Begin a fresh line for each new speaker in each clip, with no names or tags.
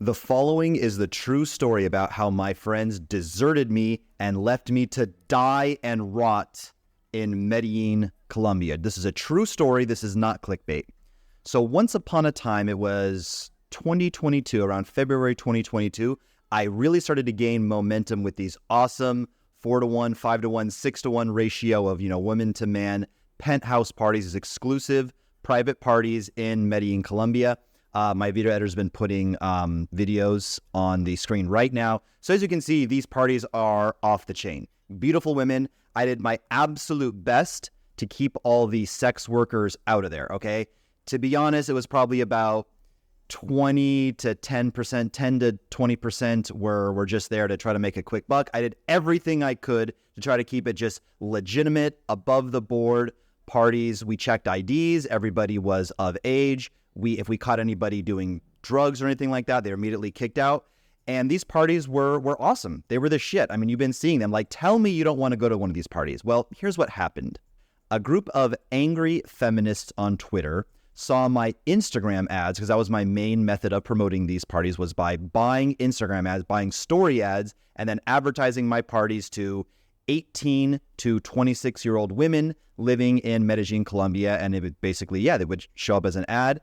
The following is the true story about how my friends deserted me and left me to die and rot in Medellin, Colombia. This is a true story. This is not clickbait. So once upon a time, it was 2022, around February 2022, I really started to gain momentum with these awesome 4-to-1, 5-to-1, 6-to-1 ratio of, woman to man penthouse parties, these exclusive private parties in Medellin, Colombia. My video editor's been putting videos on the screen right now. So as you can see, these parties are off the chain. Beautiful women. I did my absolute best to keep all the sex workers out of there, okay? To be honest, it was probably about 20 to 10%, 10 to 20% were just there to try to make a quick buck. I did everything I could to try to keep it just legitimate, above the board parties. We checked IDs. Everybody was of age. If we caught anybody doing drugs or anything like that, they were immediately kicked out. And these parties were awesome. They were the shit. I mean, you've been seeing them. Like, tell me you don't want to go to one of these parties. Well, here's what happened. A group of angry feminists on Twitter saw my Instagram ads, because that was my main method of promoting these parties, was by buying Instagram ads, buying story ads, and then advertising my parties to 18 to 26-year-old women living in Medellin, Colombia. And it would basically, they would show up as an ad.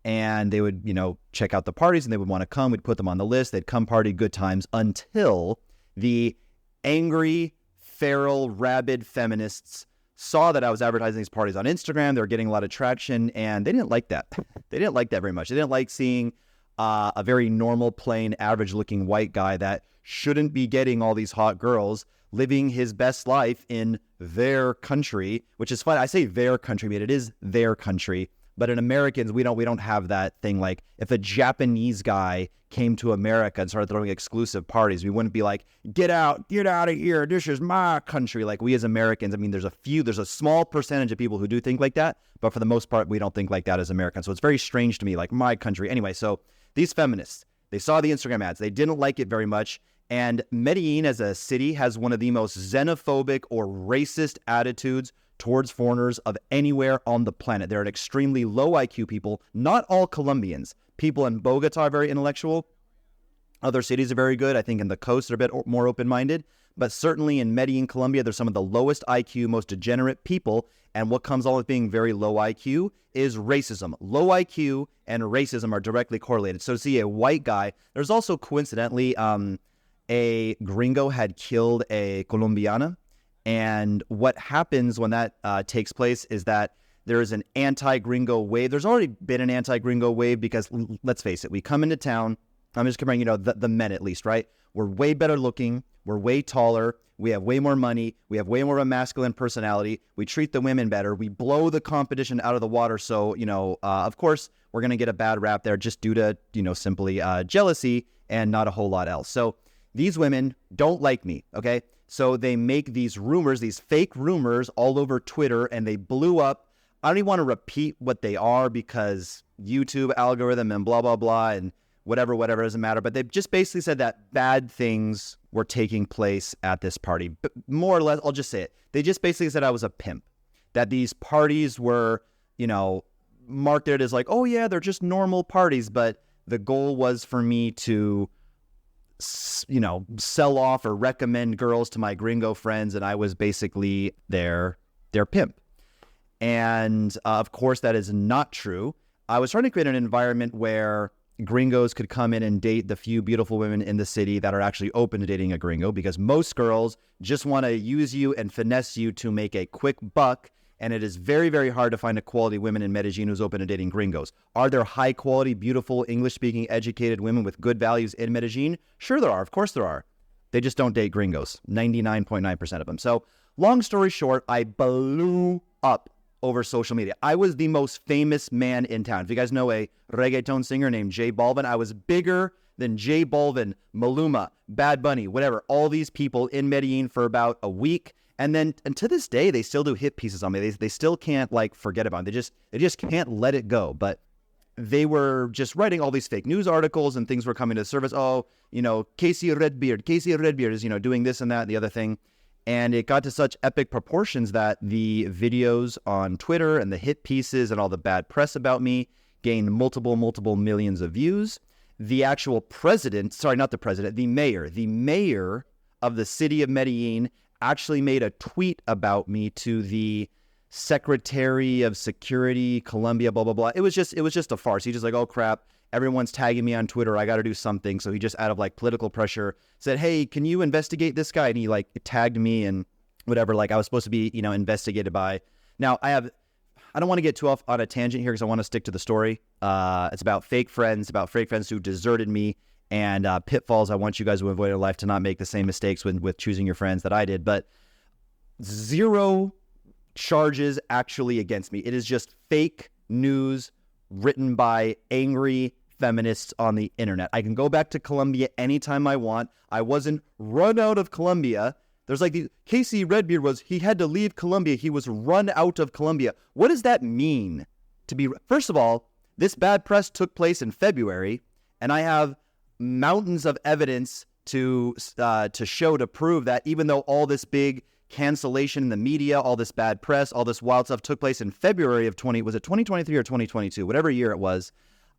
And they would, check out the parties and they would want to come. We'd put them on the list. They'd come party, good times, until the angry, feral, rabid feminists saw that I was advertising these parties on Instagram. They were getting a lot of traction and they didn't like that. They didn't like that very much. They didn't like seeing a very normal, plain, average-looking white guy that shouldn't be getting all these hot girls living his best life in their country, which is fun. I say their country, I mean, it is their country. But in Americans, we don't have that thing. Like, if a Japanese guy came to America and started throwing exclusive parties, we wouldn't be like, get out of here, this is my country. Like, we as Americans, I mean, there's a small percentage of people who do think like that, but for the most part, we don't think like that as Americans. So it's very strange to me, like, my country. Anyway, so these feminists, they saw the Instagram ads, they didn't like it very much, and Medellin as a city has one of the most xenophobic or racist attitudes towards foreigners of anywhere on the planet. They're an extremely low IQ people. Not all Colombians. People in Bogota are very intellectual. Other cities are very good. I think in the coast they're a bit more open-minded. But certainly in Medellin, Colombia, there's some of the lowest IQ, most degenerate people. And what comes along with being very low IQ is racism. Low IQ and racism are directly correlated. So to see a white guy, there's also coincidentally a gringo had killed a Colombiana. And what happens when that takes place is that there is an anti-gringo wave. There's already been an anti-gringo wave because, let's face it, we come into town. I'm just comparing, the men at least, right? We're way better looking. We're way taller. We have way more money. We have way more of a masculine personality. We treat the women better. We blow the competition out of the water. So, of course, we're going to get a bad rap there just due to, simply jealousy and not a whole lot else. So these women don't like me, okay? So they make these rumors, these fake rumors all over Twitter, and they blew up. I don't even want to repeat what they are because YouTube algorithm and blah, blah, blah, and whatever, doesn't matter. But they just basically said that bad things were taking place at this party. But more or less, I'll just say it. They just basically said I was a pimp, that these parties were, marketed as like, oh yeah, they're just normal parties. But the goal was for me to sell off or recommend girls to my gringo friends, and I was basically their pimp. And of course, that is not true. I was trying to create an environment where gringos could come in and date the few beautiful women in the city that are actually open to dating a gringo, because most girls just want to use you and finesse you to make a quick buck. And it is very, very hard to find a quality women in Medellin who's open to dating gringos. Are there high quality, beautiful, English-speaking, educated women with good values in Medellin? Sure there are. Of course there are. They just don't date gringos. 99.9% of them. So long story short, I blew up over social media. I was the most famous man in town. If you guys know a reggaeton singer named J Balvin, I was bigger than J Balvin, Maluma, Bad Bunny, whatever. All these people in Medellin for about a week. And then, and to this day, they still do hit pieces on me. They still can't forget about it. They just can't let it go. But they were just writing all these fake news articles and things were coming to the surface. Oh, Casey Redbeard is, doing this and that and the other thing. And it got to such epic proportions that the videos on Twitter and the hit pieces and all the bad press about me gained multiple millions of views. the actual president, sorry, not the president, the mayor of the city of Medellin actually made a tweet about me to the Secretary of Security, Colombia, blah, blah, blah. It was just a farce. He's just like, oh, crap. Everyone's tagging me on Twitter. I got to do something. So he just, out of like political pressure, said, hey, can you investigate this guy? And he like tagged me and whatever. Like I was supposed to be, investigated by. Now I don't want to get too off on a tangent here because I want to stick to the story. It's about fake friends who deserted me, and pitfalls I want you guys to avoid in life, to not make the same mistakes with choosing your friends that I did. But zero charges actually against me. It is just fake news written by angry feminists on the internet. I can go back to Colombia anytime I want. I wasn't run out of Colombia. There's like the Casey Redbeard he had to leave Colombia. He was run out of Colombia. What does that mean to be? First of all, this bad press took place in February, and I have mountains of evidence to show, to prove that even though all this big cancellation in the media, all this bad press, all this wild stuff took place in February of 2023 or 2022, whatever year it was.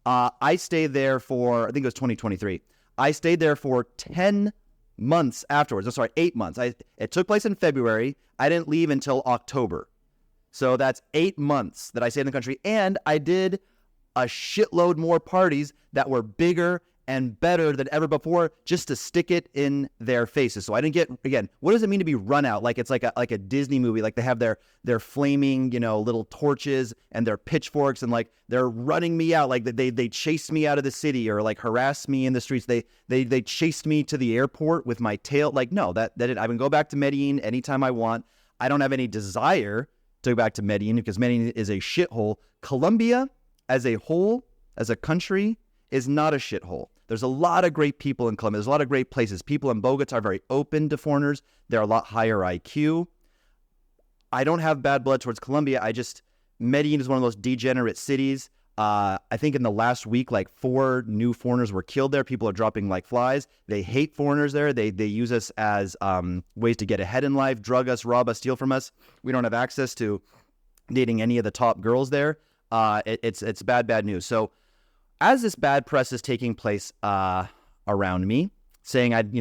I stayed there for, I think it was 2023. I stayed there for 10 months afterwards. 8 months. It took place in February. I didn't leave until October. So that's 8 months that I stayed in the country. And I did a shitload more parties that were bigger and better than ever before, just to stick it in their faces. So I didn't get, again, what does it mean to be run out? Like it's like a Disney movie, like they have their flaming, little torches and their pitchforks, and like they're running me out, like they chased me out of the city, or like harassed me in the streets. They chased me to the airport with my tail. Like, no, that I can go back to Medellin anytime I want. I don't have any desire to go back to Medellin because Medellin is a shithole. Colombia as a whole, as a country, is not a shithole. There's a lot of great people in Colombia. There's a lot of great places. People in Bogota are very open to foreigners. They're a lot higher IQ. I don't have bad blood towards Colombia. Medellin is one of those degenerate cities. I think in the last week, like 4 new foreigners were killed there. People are dropping like flies. They hate foreigners there. They use us as ways to get ahead in life, drug us, rob us, steal from us. We don't have access to dating any of the top girls there. It's bad news. So as this bad press is taking place around me, saying at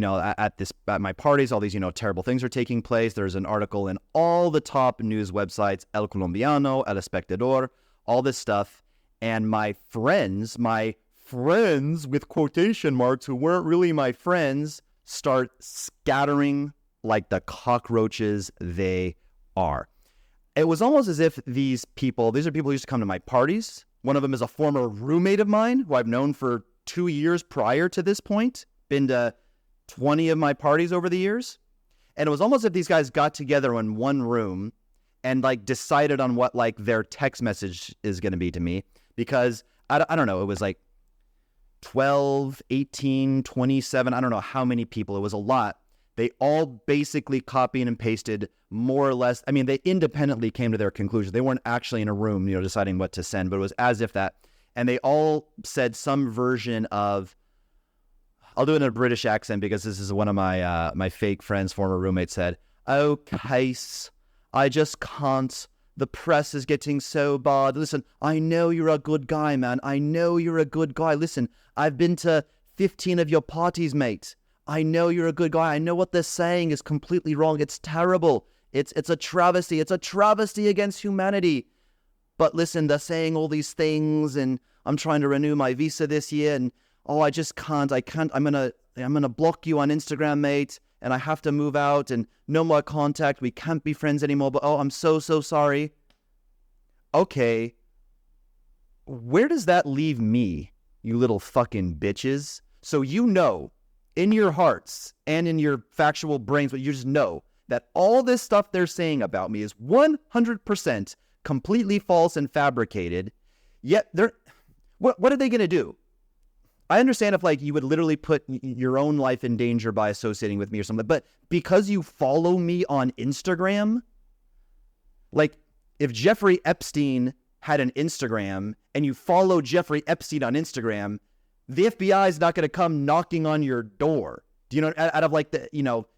my parties, all these terrible things are taking place. There's an article in all the top news websites, El Colombiano, El Espectador, all this stuff, and my friends with quotation marks, who weren't really my friends, start scattering like the cockroaches they are. It was almost as if these are people who used to come to my parties. One of them is a former roommate of mine who I've known for 2 years prior to this point, been to 20 of my parties over the years. And it was almost as if these guys got together in one room and like decided on what like their text message is going to be to me, because I don't know, it was like 12, 18, 27, I don't know how many people, it was a lot. They all basically copied and pasted more or less. I mean, they independently came to their conclusion. They weren't actually in a room, deciding what to send, but it was as if that. And they all said some version of, I'll do it in a British accent because this is one of my fake friends, former roommate, said, "Oh, Case, I just can't. The press is getting so bad. Listen, I know you're a good guy, man. I know you're a good guy. Listen, I've been to 15 of your parties, mate. I know you're a good guy. I know what they're saying is completely wrong. It's terrible. It's a travesty. It's a travesty against humanity. But listen, they're saying all these things, and I'm trying to renew my visa this year, and I just can't. I can't. I'm gonna block you on Instagram, mate, and I have to move out, and no more contact. We can't be friends anymore. But I'm so sorry." Okay, where does that leave me, you little fucking bitches? So in your hearts and in your factual brains, but you just know that all this stuff they're saying about me is 100% completely false and fabricated. Yet what are they going to do? I understand if like you would literally put your own life in danger by associating with me or something, but because you follow me on Instagram, like if Jeffrey Epstein had an Instagram and you follow Jeffrey Epstein on Instagram, the FBI is not going to come knocking on your door. Do you know, out of like the,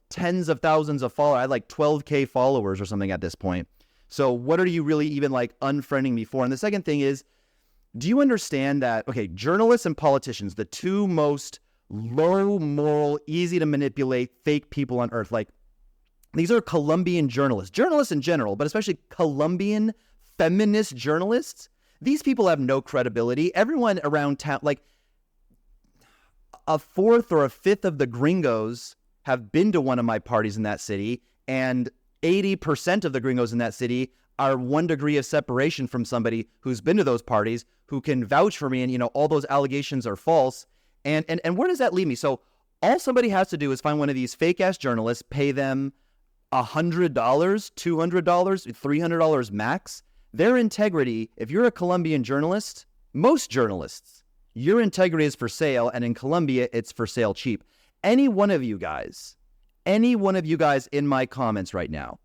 tens of thousands of followers, I had like 12K followers or something at this point. So what are you really even like unfriending me for? And the second thing is, Do you understand that, okay, journalists and politicians, the two most low moral, easy to manipulate fake people on earth, like these are Colombian journalists in general, but especially Colombian feminist journalists. These people have no credibility. Everyone around town, like a fourth or a fifth of the gringos have been to one of my parties in that city, and 80% of the gringos in that city are 1 degree of separation from somebody who's been to those parties, who can vouch for me, and all those allegations are false. And where does that leave me? So all somebody has to do is find one of these fake ass journalists, pay them $100, $200, $300 max. Their integrity, if you're a Colombian journalist, most journalists, your integrity is for sale, and in Colombia, it's for sale cheap. Any one of you guys in my comments right now,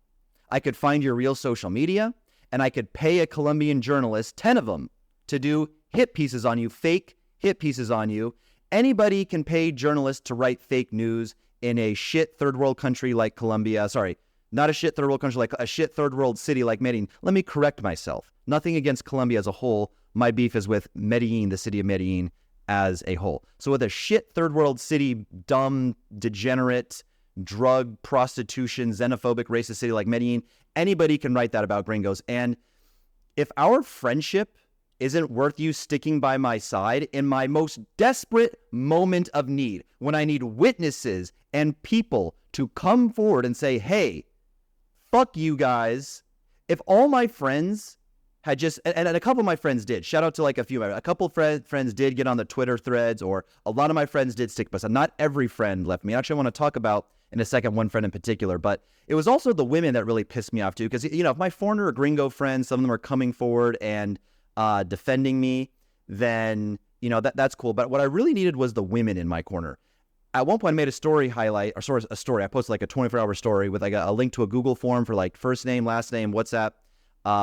I could find your real social media, and I could pay a Colombian journalist, 10 of them, to do hit pieces on you, fake hit pieces on you. Anybody can pay journalists to write fake news in a shit third world country like Colombia. Sorry, not a shit third world country, like a shit third world city like Medellin. Let me correct myself. Nothing against Colombia as a whole. My beef is with Medellin, the city of Medellin, as a whole. So with a shit third world city, dumb, degenerate, drug, prostitution, xenophobic, racist city like Medellin, anybody can write that about gringos. And if our friendship isn't worth you sticking by my side in my most desperate moment of need, when I need witnesses and people to come forward and say, hey, fuck you guys. If all my friends had just, and a couple of my friends did, shout out to like a few, a couple of friends did get on the Twitter threads, or a lot of my friends did stick by us. Not every friend left me. Actually, I want to talk about in a second one friend in particular, but it was also the women that really pissed me off too. Because, if my foreigner or gringo friends, some of them are coming forward and defending me, then, that's cool. But what I really needed was the women in my corner. At one point, I made a story highlight, or a story. I posted like a 24-hour story with like a link to a Google form for like first name, last name, WhatsApp,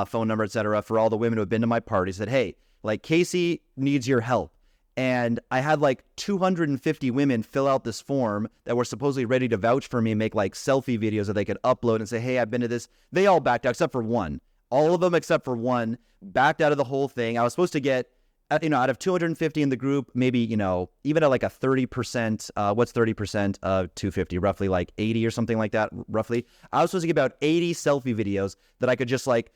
phone number, etc., for all the women who have been to my party. Said, hey, like Casey needs your help. And I had like 250 women fill out this form that were supposedly ready to vouch for me and make like selfie videos that they could upload and say, hey, I've been to this. They all backed out except for one. All of them except for one backed out of the whole thing. I was supposed to get, out of 250 in the group, maybe, even at like a 30%, what's 30% of 250? Roughly like 80 or something like that, roughly. I was supposed to get about 80 selfie videos that I could just like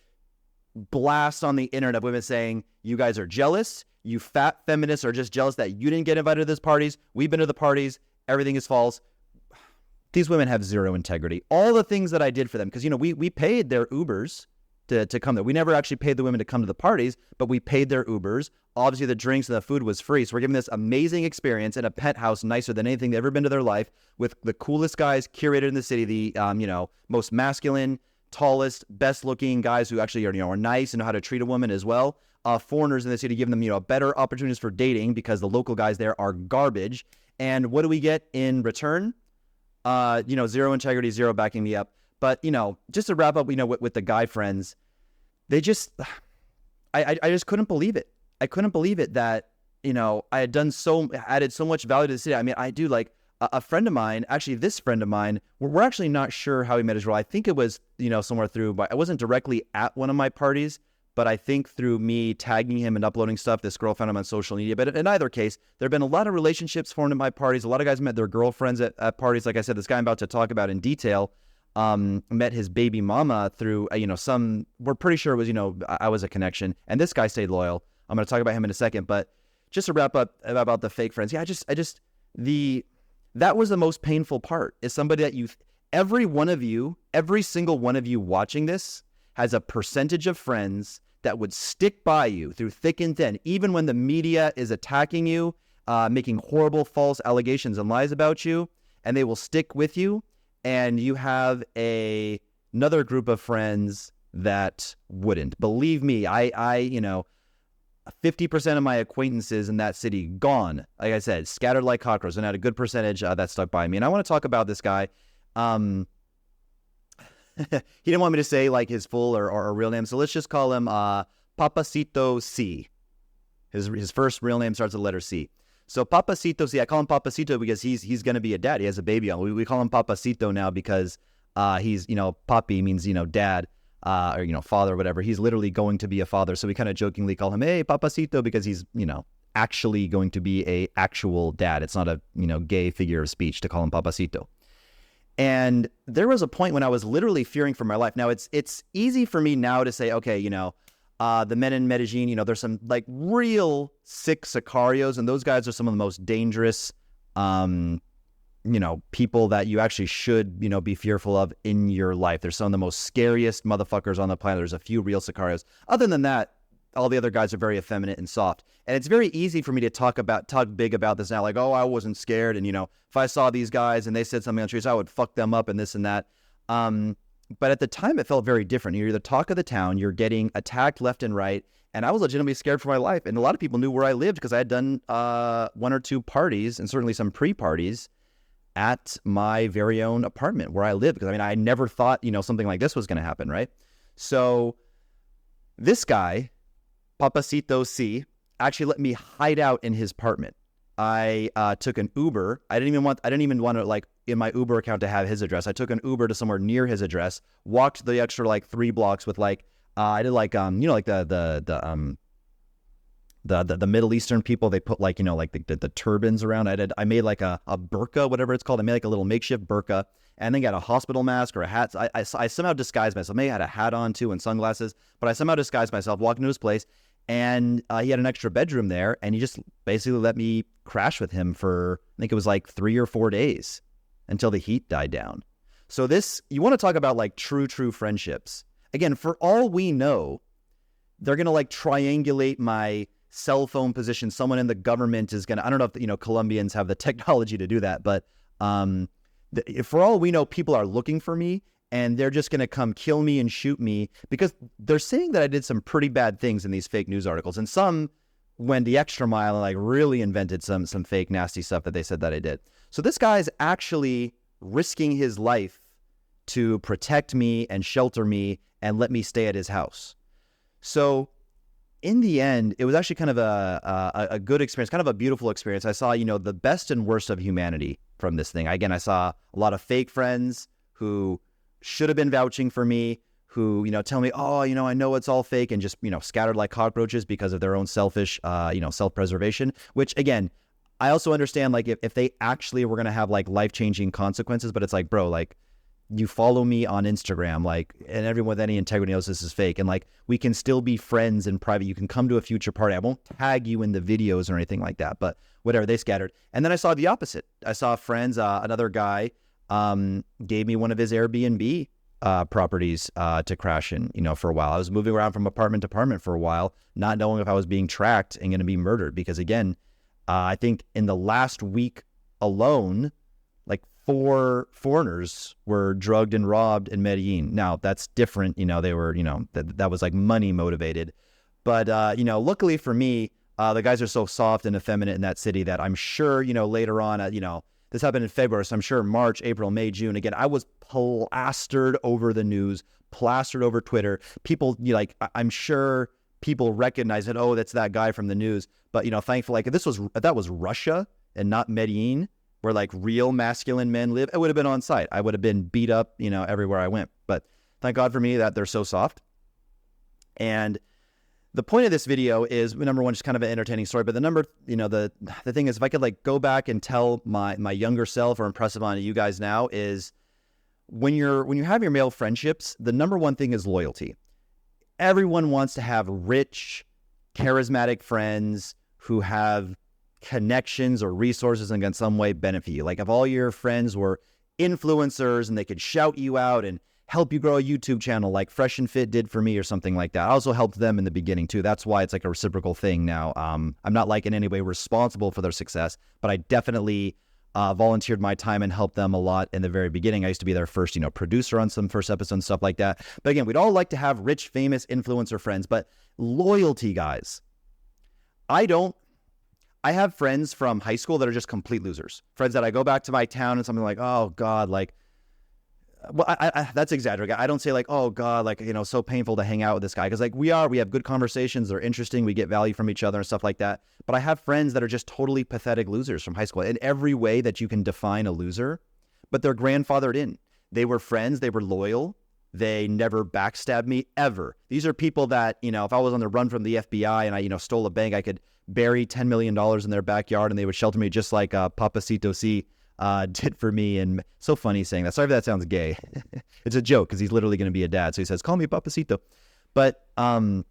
blast on the internet of women saying, you guys are jealous. You fat feminists are just jealous that you didn't get invited to these parties. We've been to the parties. Everything is false. These women have zero integrity. All the things that I did for them, because, we paid their Ubers to come there. We never actually paid the women to come to the parties, but we paid their Ubers. Obviously, the drinks and the food was free. So we're giving this amazing experience in a penthouse nicer than anything they've ever been to their life, with the coolest guys curated in the city, the, most masculine, tallest, best looking guys who actually are nice and know how to treat a woman as well. Foreigners in the city, giving them, better opportunities for dating, because the local guys there are garbage. And what do we get in return? Zero integrity, zero backing me up. But, just to wrap up, with the guy friends, they just, I just couldn't believe it. I couldn't believe it that, I had added so much value to the city. I mean, I do like a friend of mine, actually this friend of mine, we're actually not sure how he met his role. I think it was, somewhere through, but I wasn't directly at one of my parties, but I think through me tagging him and uploading stuff, this girl found him on social media. But in either case, there have been a lot of relationships formed at my parties. A lot of guys met their girlfriends at parties. Like I said, this guy I'm about to talk about in detail, met his baby mama through, we're pretty sure it was, I was a connection. And this guy stayed loyal. I'm going to talk about him in a second. But just to wrap up about the fake friends. Yeah, that was the most painful part, is somebody that every single one of you watching this has a percentage of friends that would stick by you through thick and thin, even when the media is attacking you, making horrible false allegations and lies about you, and they will stick with you. And you have another group of friends that wouldn't. Believe me, I 50% of my acquaintances in that city gone. Like I said, scattered like cockroaches, and had a good percentage that stuck by me. And I want to talk about this guy. He didn't want me to say like his full or real name, so let's just call him Papacito C. His first real name starts with the letter C. So Papacito C, I call him Papacito because he's going to be a dad. He has a baby on. We call him Papacito now because he's, papi means, dad. or, father or whatever. He's literally going to be a father. So we kind of jokingly call him, hey, papacito, because he's, actually going to be a actual dad. It's not a, gay figure of speech to call him papacito. And there was a point when I was literally fearing for my life. Now it's easy for me now to say, okay, the men in Medellin, there's some like real sick sicarios, and those guys are some of the most dangerous, people that you actually should, be fearful of in your life. There's some of the most scariest motherfuckers on the planet. There's a few real sicarios. Other than that, all the other guys are very effeminate and soft. And it's very easy for me to talk big about this now. Like, oh, I wasn't scared. And, if I saw these guys and they said something on the streets, I would fuck them up and this and that. But at the time, it felt very different. You're the talk of the town. You're getting attacked left and right. And I was legitimately scared for my life. And a lot of people knew where I lived because I had done one or two parties and certainly some pre-parties at my very own apartment where I lived. Because, I never thought, something like this was going to happen, right? So this guy, Papacito C, actually let me hide out in his apartment. I took an Uber. I didn't even want to like in my Uber account to have his address. I took an Uber to somewhere near his address, walked the extra like 3 blocks with like, I did like, like the Middle Eastern people, they put like, like the turbans around. I made like a burqa, whatever it's called. I made like a little makeshift burqa and then got a hospital mask or a hat. I somehow disguised myself. Maybe I had a hat on too and sunglasses, but I somehow disguised myself, walked into his place. And he had an extra bedroom there, and he just basically let me crash with him for, I think it was like 3 or 4 days until the heat died down. So you want to talk about like true friendships. Again, for all we know, they're going to like triangulate my cell phone position. Someone in the government is going to, I don't know if, Colombians have the technology to do that, but for all we know, people are looking for me. And they're just going to come kill me and shoot me because they're saying that I did some pretty bad things in these fake news articles. And some went the extra mile and like really invented some fake nasty stuff that they said that I did. So this guy's actually risking his life to protect me and shelter me and let me stay at his house. So in the end, it was actually kind of a good experience, kind of a beautiful experience. I saw, the best and worst of humanity from this thing. Again, I saw a lot of fake friends who should have been vouching for me, who, tell me, oh, I know it's all fake and just, scattered like cockroaches because of their own selfish, self-preservation, which again, I also understand like if they actually were going to have like life-changing consequences, but it's like, bro, like you follow me on Instagram, like, and everyone with any integrity knows this is fake. And like, we can still be friends in private. You can come to a future party. I won't tag you in the videos or anything like that, but whatever, they scattered. And then I saw the opposite. I saw friends, another guy, gave me one of his Airbnb properties to crash in, for a while. I was moving around from apartment to apartment for a while, not knowing if I was being tracked and going to be murdered. Because again, I think in the last week alone, like 4 foreigners were drugged and robbed in Medellin. Now that's different. They were, that was like money motivated. But, luckily for me, the guys are so soft and effeminate in that city that I'm sure, later on, this happened in February, so I'm sure March, April, May, June. Again, I was plastered over the news, plastered over Twitter. People, I'm sure people recognize it. Oh, that's that guy from the news. But, thankfully, like if that was Russia and not Medellin, where like real masculine men live, it would have been on site. I would have been beat up, everywhere I went. But thank God for me that they're so soft. And the point of this video is, number one, just kind of an entertaining story. But the thing is, if I could like go back and tell my younger self or impress upon you guys now is when you have your male friendships, the number one thing is loyalty. Everyone wants to have rich, charismatic friends who have connections or resources and in some way benefit you. Like if all your friends were influencers and they could shout you out and help you grow a YouTube channel like Fresh and Fit did for me or something like that. I also helped them in the beginning too. That's why it's like a reciprocal thing now. I'm not like in any way responsible for their success, but I definitely volunteered my time and helped them a lot in the very beginning. I used to be their first, producer on some first episodes and stuff like that. But again, we'd all like to have rich, famous influencer friends, but loyalty, guys. I have friends from high school that are just complete losers. Friends that I go back to my town and something like, oh God, like, well, I that's exaggerating. I don't say like, oh God, like, so painful to hang out with this guy. Cause like we have good conversations. They're interesting. We get value from each other and stuff like that. But I have friends that are just totally pathetic losers from high school in every way that you can define a loser, but they're grandfathered in. They were friends. They were loyal. They never backstab me ever. These are people that, if I was on the run from the FBI and I, stole a bank, I could bury $10 million in their backyard and they would shelter me just like Papacito C did for me. And so funny saying that. Sorry if that sounds gay. It's a joke because he's literally going to be a dad. So he says, call me Papacito. But I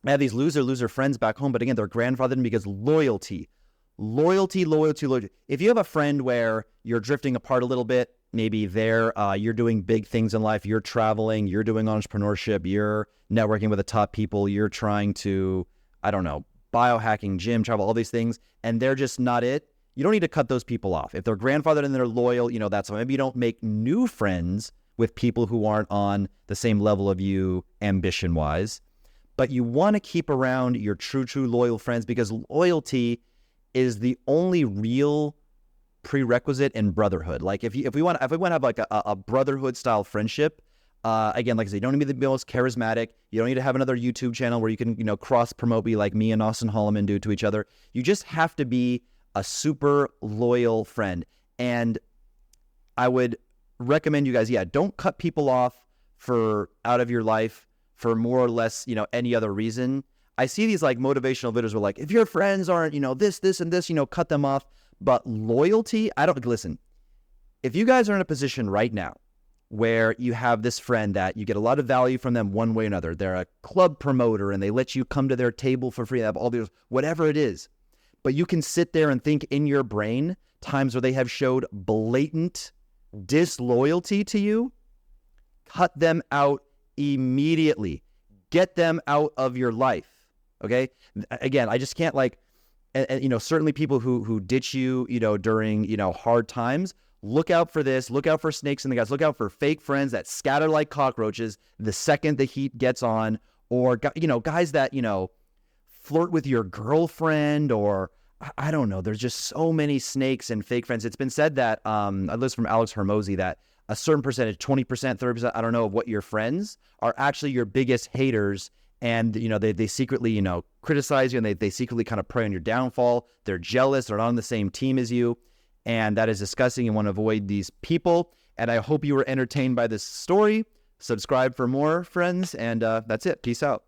have these loser friends back home. But again, they're grandfathered because loyalty. If you have a friend where you're drifting apart a little bit, maybe you're doing big things in life, you're traveling, you're doing entrepreneurship, you're networking with the top people, you're trying to, I don't know, biohacking, gym, travel, all these things, and they're just not it. You don't need to cut those people off. If they're grandfathered and they're loyal, that's why maybe you don't make new friends with people who aren't on the same level of you ambition-wise. But you want to keep around your true loyal friends because loyalty is the only real prerequisite in brotherhood. Like if we want to have like a brotherhood style friendship, again, like I said, you don't need to be the most charismatic. You don't need to have another YouTube channel where you can, cross promote, be like me and Austin Holloman do to each other. You just have to be a super loyal friend. And I would recommend you guys, don't cut people off out of your life for more or less, any other reason. I see these like motivational videos where like, if your friends aren't, this, and this, cut them off. But loyalty, listen, if you guys are in a position right now where you have this friend that you get a lot of value from them one way or another, they're a club promoter and they let you come to their table for free, they have all these, whatever it is, but you can sit there and think in your brain times where they have showed blatant disloyalty to you, cut them out immediately. Get them out of your life. Okay. Again, I just can't and certainly people who ditch you, during, hard times, look out for this, look out for snakes in the guys, look out for fake friends that scatter like cockroaches the second the heat gets on, or, guys that, flirt with your girlfriend, or I don't know. There's just so many snakes and fake friends. It's been said that, I listened from Alex Hermosi, that a certain percentage, 20%, 30%, I don't know, of what your friends are actually your biggest haters. And, they secretly, criticize you, and they secretly kind of prey on your downfall. They're jealous. They're not on the same team as you. And that is disgusting. You want to avoid these people. And I hope you were entertained by this story. Subscribe for more, friends. And that's it. Peace out.